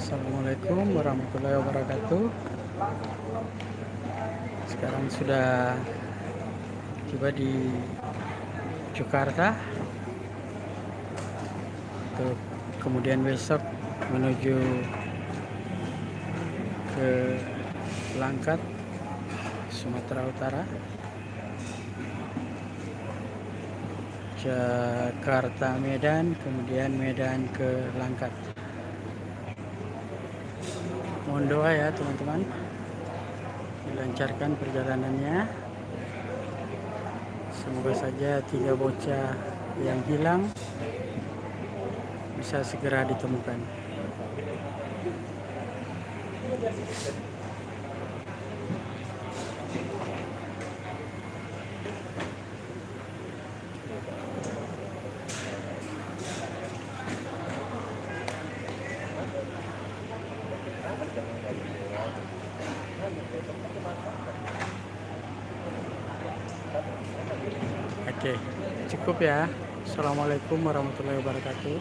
Assalamualaikum warahmatullahi wabarakatuh. Sekarang sudah tiba di Jakarta, untuk kemudian besok menuju ke Langkat, Sumatera Utara. Jakarta Medan, kemudian Medan ke Langkat. Mohon doa ya teman-teman, dilancarkan perjalanannya. Semoga saja 3 bocah yang hilang bisa segera ditemukan. Oke, cukup ya. Assalamualaikum warahmatullahi wabarakatuh.